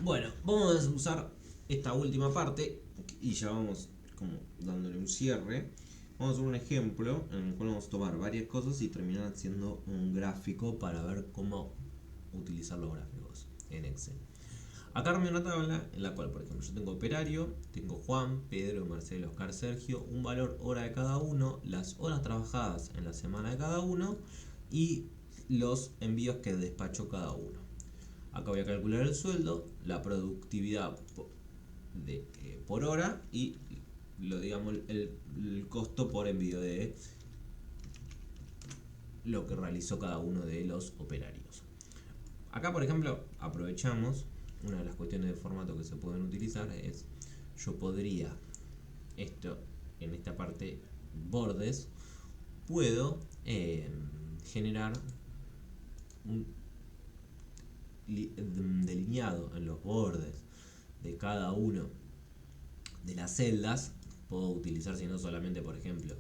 Bueno, vamos a usar esta última parte y ya vamos como dándole un cierre. Vamos a hacer un ejemplo en el cual vamos a tomar varias cosas y terminar haciendo un gráfico para ver cómo utilizar los gráficos en Excel. Acá armé una tabla en la cual, por ejemplo, yo tengo operario, tengo Juan, Pedro, Marcelo, Oscar, Sergio, un valor hora de cada uno, las horas trabajadas en la semana de cada uno y los envíos que despachó cada uno. Acá voy a calcular el sueldo, la productividad por hora y digamos el costo por envío de lo que realizó cada uno de los operarios. Acá, por ejemplo, aprovechamos una de las cuestiones de formato que se pueden utilizar es yo podría esto en esta parte bordes puedo generar un delineado en los bordes de cada uno de las celdas. Puedo utilizar, si no solamente, por ejemplo,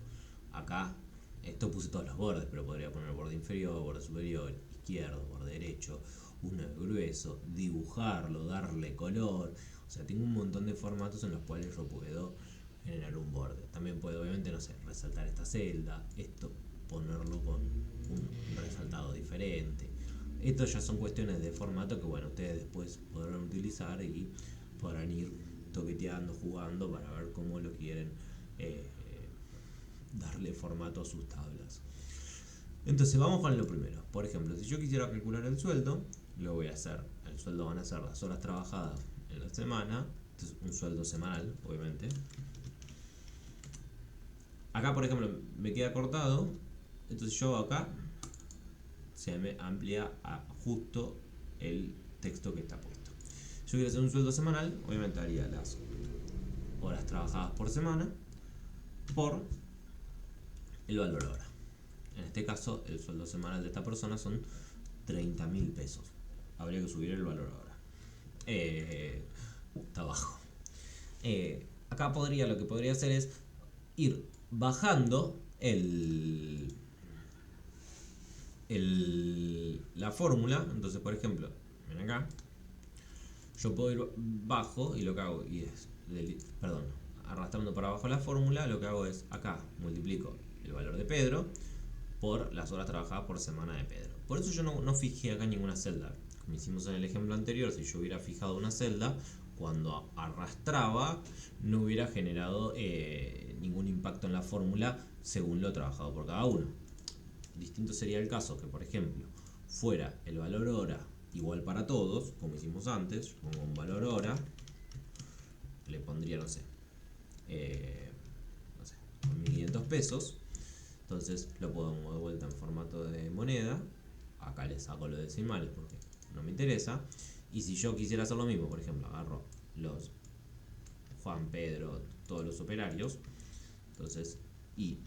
acá esto puse todos los bordes, pero podría poner borde inferior, borde superior, izquierdo, borde derecho, uno grueso, dibujarlo, darle color. O sea, tengo un montón de formatos en los cuales yo puedo generar un borde. También puedo, obviamente, no sé, resaltar esta celda, esto ponerlo con un resaltado diferente. Estos ya son cuestiones de formato que, bueno, ustedes después podrán utilizar y podrán ir toqueteando, jugando para ver cómo lo quieren darle formato a sus tablas. Entonces vamos con lo primero. Por ejemplo, si yo quisiera calcular el sueldo, lo voy a hacer. El sueldo van a ser las horas trabajadas en la semana. Este es un sueldo semanal, obviamente. Acá, por ejemplo, me queda cortado. Entonces yo acá se me amplía a justo el texto que está puesto. Si yo quiero hacer un sueldo semanal, obviamente haría las horas trabajadas por semana por el valor hora. En este caso, el sueldo semanal de esta persona son 30.000 pesos. Habría que subir el valor ahora. Está bajo. Acá lo que podría hacer es ir bajando la fórmula. Entonces, por ejemplo, ven acá. Yo puedo ir bajo y lo que hago arrastrando para abajo la fórmula, lo que hago es acá multiplico el valor de Pedro por las horas trabajadas por semana de Pedro. Por eso yo no fijé acá ninguna celda. Como hicimos en el ejemplo anterior, si yo hubiera fijado una celda, cuando arrastraba no hubiera generado ningún impacto en la fórmula según lo trabajado por cada uno. Distinto sería el caso que, por ejemplo, fuera el valor hora igual para todos, como hicimos antes. Yo pongo un valor hora, le pondría, no sé, 1.500 pesos. Entonces lo pongo de vuelta en formato de moneda. Acá le saco los decimales porque no me interesa. Y si yo quisiera hacer lo mismo, por ejemplo, agarro los Juan, Pedro, todos los operarios. Entonces, y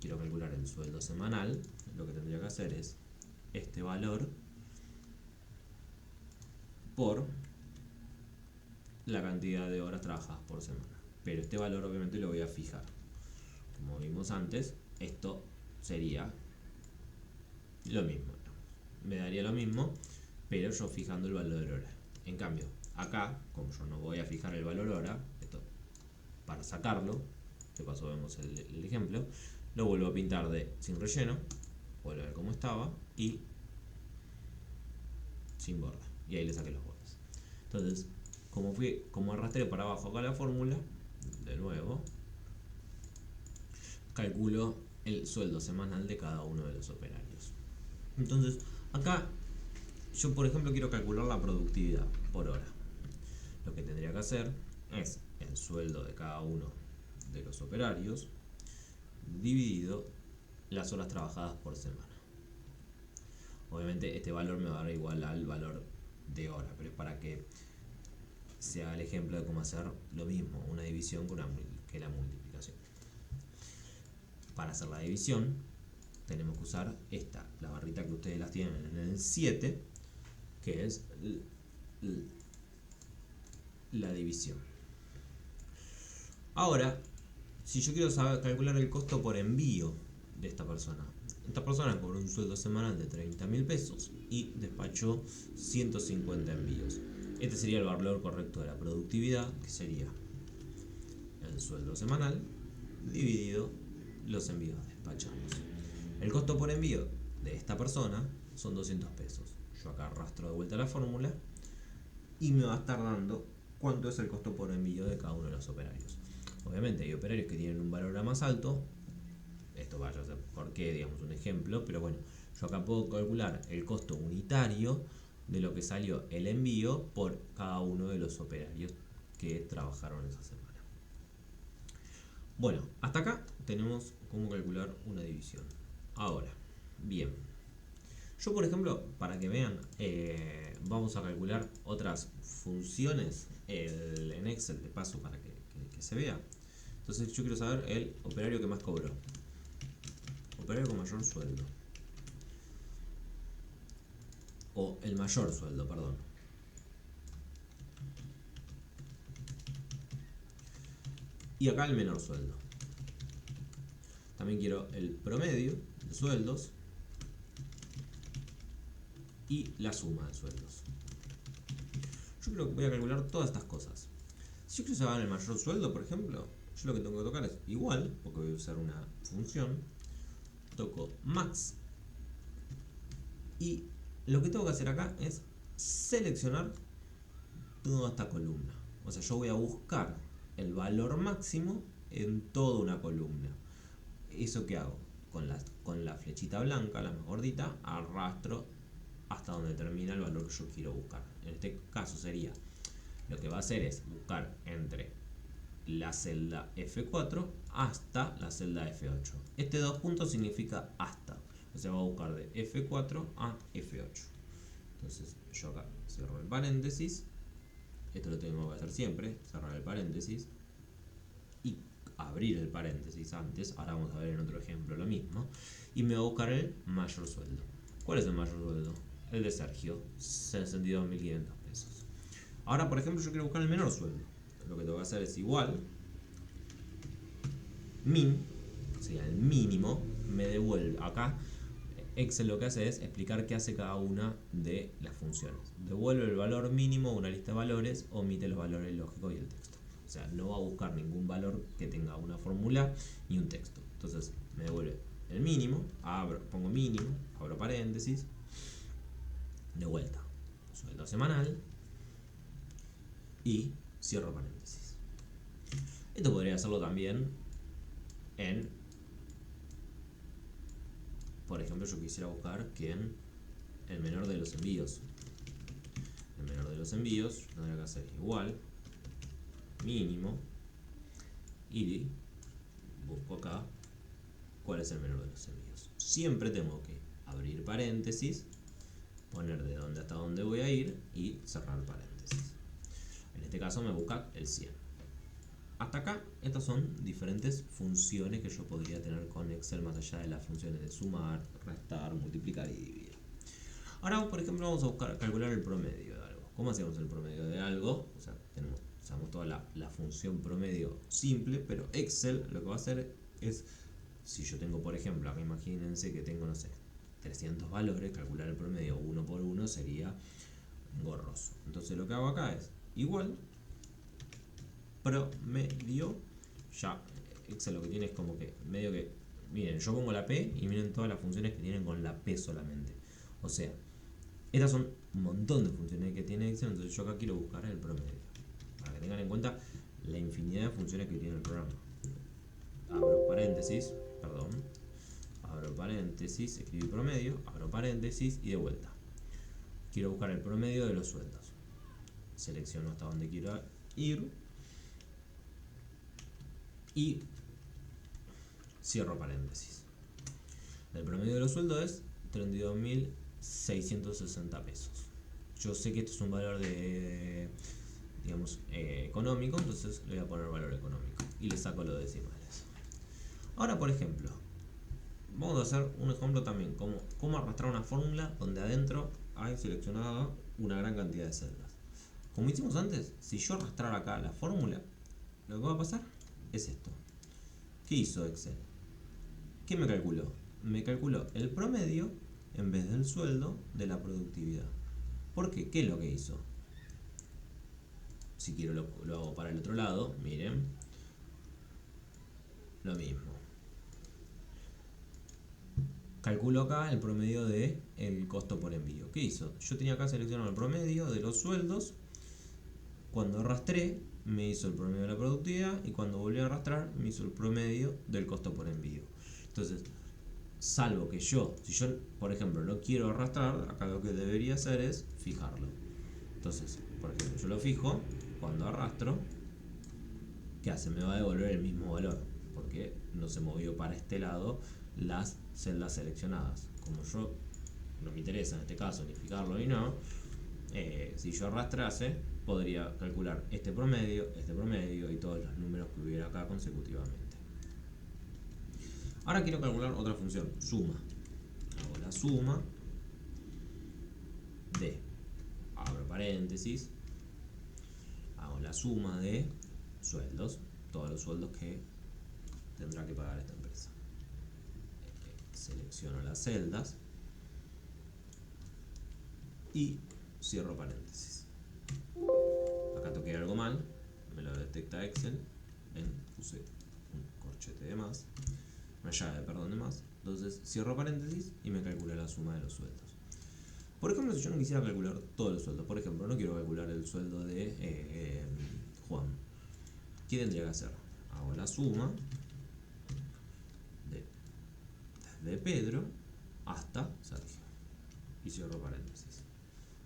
quiero calcular el sueldo semanal, lo que tendría que hacer es este valor por la cantidad de horas trabajadas por semana. Pero este valor obviamente lo voy a fijar. Como vimos antes, esto sería lo mismo. Me daría lo mismo, pero yo fijando el valor hora. En cambio, acá, como yo no voy a fijar el valor hora, esto para sacarlo, de paso vemos el ejemplo, lo vuelvo a pintar de sin relleno, vuelvo a ver cómo estaba y sin borde. Y ahí le saqué los bordes. Entonces, como arrastré para abajo acá la fórmula, de nuevo, calculo el sueldo semanal de cada uno de los operarios. Entonces, acá yo, por ejemplo, quiero calcular la productividad por hora. Lo que tendría que hacer es el sueldo de cada uno de los operarios dividido las horas trabajadas por semana. Obviamente este valor me va a dar igual al valor de hora, pero es para que se haga el ejemplo de cómo hacer lo mismo, una división que la multiplicación. Para hacer la división tenemos que usar la barrita que ustedes las tienen en el 7, que es la división. Ahora, si yo quiero calcular el costo por envío de esta persona cobró un sueldo semanal de 30.000 pesos y despachó 150 envíos. Este sería el valor correcto de la productividad, que sería el sueldo semanal dividido los envíos despachados. El costo por envío de esta persona son 200 pesos. Yo acá arrastro de vuelta la fórmula y me va a estar dando cuánto es el costo por envío de cada uno de los operarios. Obviamente hay operarios que tienen un valor más alto. Esto vaya a ser porque, digamos, un ejemplo, pero bueno, yo acá puedo calcular el costo unitario de lo que salió el envío por cada uno de los operarios que trabajaron esa semana. Bueno, hasta acá tenemos cómo calcular una división. Ahora, bien, yo por ejemplo, para que vean, vamos a calcular otras funciones en Excel de paso para que se vea. Entonces yo quiero saber el operario que más cobró, operario con mayor sueldo, o el mayor sueldo, perdón. Y acá el menor sueldo. También quiero el promedio de sueldos y la suma de sueldos. Yo creo que voy a calcular todas estas cosas. Si yo quiero saber el mayor sueldo, por ejemplo, yo lo que tengo que tocar es igual, porque voy a usar una función. Toco max y lo que tengo que hacer acá es seleccionar toda esta columna. O sea, yo voy a buscar el valor máximo en toda una columna. ¿Eso qué hago? Con la flechita blanca, la más gordita, arrastro hasta donde termina el valor que yo quiero buscar. En este caso sería, lo que va a hacer es buscar entre la celda F4 hasta la celda F8. Este 2 puntos significa hasta. O sea, va a buscar de F4 a F8. Entonces yo acá cierro el paréntesis. Esto lo tengo que hacer siempre, cerrar el paréntesis y abrir el paréntesis antes. Ahora vamos a ver en otro ejemplo lo mismo. Y me va a buscar el mayor sueldo. ¿Cuál es el mayor sueldo? El de Sergio, 62.500 pesos. Ahora, por ejemplo, yo quiero buscar el menor sueldo. Lo que tengo que hacer es igual, min, o sea, el mínimo, me devuelve. Acá Excel lo que hace es explicar qué hace cada una de las funciones. Devuelve el valor mínimo de una lista de valores, omite los valores lógicos y el texto. O sea, no va a buscar ningún valor que tenga una fórmula ni un texto. Entonces me devuelve el mínimo, pongo mínimo, abro paréntesis, de vuelta, sueldo semanal y cierro paréntesis. Esto podría hacerlo también en, por ejemplo, yo quisiera buscar que en el menor de los envíos. El menor de los envíos, yo tendría que hacer igual, mínimo, y busco acá cuál es el menor de los envíos. Siempre tengo que abrir paréntesis, poner de dónde hasta dónde voy a ir y cerrar paréntesis. En este caso me busca el 100. Hasta acá, estas son diferentes funciones que yo podría tener con Excel más allá de las funciones de sumar, restar, multiplicar y dividir. Ahora, por ejemplo, vamos a buscar calcular el promedio de algo. ¿Cómo hacemos el promedio de algo? O sea, usamos toda la función promedio simple, pero Excel lo que va a hacer es, si yo tengo, por ejemplo, acá imagínense que tengo, no sé, 300 valores, calcular el promedio uno por uno sería engorroso. Entonces lo que hago acá es igual promedio. Ya Excel lo que tiene es como que medio que, miren, yo pongo la P y miren todas las funciones que tienen con la P solamente. O sea, estas son un montón de funciones que tiene Excel, entonces yo acá quiero buscar el promedio. Para que tengan en cuenta la infinidad de funciones que tiene el programa. Abro paréntesis, perdón. Abro paréntesis, escribí promedio, abro paréntesis y de vuelta. Quiero buscar el promedio de los sueldos. Selecciono hasta donde quiero ir y cierro paréntesis. El promedio de los sueldos es 32.660 pesos. Yo sé que esto es un valor de, digamos, económico, entonces le voy a poner valor económico y le saco los decimales. Ahora, por ejemplo, vamos a hacer un ejemplo también, cómo arrastrar una fórmula donde adentro hay seleccionada una gran cantidad de celdas. Como hicimos antes, si yo arrastrara acá la fórmula, lo que va a pasar es esto. ¿Qué hizo Excel? ¿Qué me calculó? Me calculó el promedio en vez del sueldo de la productividad. ¿Por qué? ¿Qué es lo que hizo? si quiero lo hago para el otro lado, miren, lo mismo. Calculo acá el promedio de el costo por envío. ¿Qué hizo? Yo tenía acá seleccionado el promedio de los sueldos. Cuando arrastré, me hizo el promedio de la productividad, y cuando volví a arrastrar, me hizo el promedio del costo por envío. Entonces, salvo que si yo, por ejemplo, no quiero arrastrar, acá lo que debería hacer es fijarlo. Entonces, por ejemplo, yo lo fijo, cuando arrastro, ¿qué hace? Me va a devolver el mismo valor, porque no se movió para este lado las celdas seleccionadas. Como yo no me interesa en este caso ni fijarlo ni no, si yo arrastrase, podría calcular este promedio y todos los números que hubiera acá consecutivamente. Ahora quiero calcular otra función, suma. Hago la suma de, abro paréntesis, hago la suma de sueldos, todos los sueldos que tendrá que pagar esta empresa. Selecciono las celdas y cierro paréntesis. Acá toqué algo mal, me lo detecta Excel, puse un corchete de más, una llave, perdón, de más. Entonces cierro paréntesis y me calcula la suma de los sueldos. Por ejemplo, si yo no quisiera calcular todos los sueldos, por ejemplo, no quiero calcular el sueldo de Juan, ¿qué tendría que hacer? Hago la suma desde Pedro hasta Sergio y cierro paréntesis.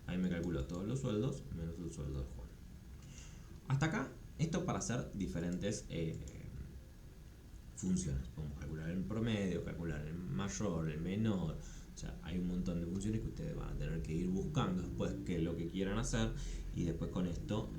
Ahí me calculo todos los sueldos menos el sueldo de Juan. Hasta acá, esto para hacer diferentes funciones. Podemos calcular el promedio, calcular el mayor, el menor. O sea, hay un montón de funciones que ustedes van a tener que ir buscando después qué es lo que quieran hacer, y después con esto